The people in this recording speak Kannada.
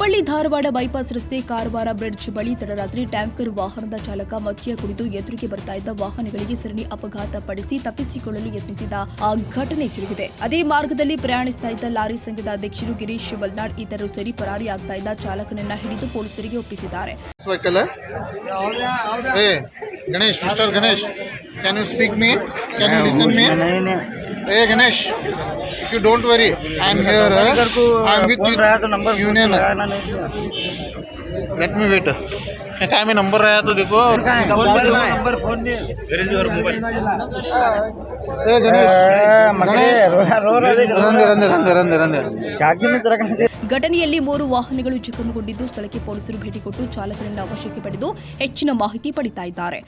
ಹುಬ್ಬಳ್ಳಿ ಧಾರವಾಡ ಬೈಪಾಸ್ ರಸ್ತೆ ಕಾರವಾರ ಬ್ರಿಡ್ಜ್ ಬಳಿ ತಡರಾತ್ರಿ ಟ್ಯಾಂಕರ್ ವಾಹನದ ಚಾಲಕ ಮದ್ಯ ಕುಡಿದು ಎದುರಿಗೆ ಬರ್ತಾ ಇದ್ದ ವಾಹನಗಳಿಗೆ ಸರಣಿ ಅಪಘಾತ ಪಡಿಸಿ ತಪ್ಪಿಸಿಕೊಳ್ಳಲು ಯತ್ನಿಸಿದ ಆ ಘಟನೆ ಜರುಗಿದೆ. ಅದೇ ಮಾರ್ಗದಲ್ಲಿ ಪ್ರಯಾಣಿಸ್ತಾ ಇದ್ದ ಲಾರಿ ಸಂಘದ ಅಧ್ಯಕ್ಷರು ಗಿರೀಶ್ ವಲ್ನಾಡ್ ಇತರರು ಸೇರಿ ಪರಾರಿಯಾಗ್ತಾ ಇದ್ದ ಚಾಲಕನನ್ನ ಹಿಡಿದು ಪೊಲೀಸರಿಗೆ ಒಪ್ಪಿಸಿದ್ದಾರೆ. Ganesh, Mr. Ganesh, can you speak me? Can you listen me? Hey Ganesh, if you don't worry, I am here. I am with union. Let me wait. क्या में नंबर आया तो देखो. नंबर फोन नहीं. Where is your mobile? Hey Ganesh, रंदे. ಘಟನೆಯಲ್ಲಿ 3 ವಾಹನಗಳು ಜಖಂಗೊಂಡಿದ್ದು ಸ್ಥಳಕ್ಕೆ ಪೊಲೀಸರು ಭೇಟಿ ಕೊಟ್ಟು ಚಾಲಕನನ್ನ ವಶಕ್ಕೆ ಪಡೆದು ಹೆಚ್ಚಿನ ಮಾಹಿತಿ ಪಡೆಯುತ್ತಿದ್ದಾರೆ.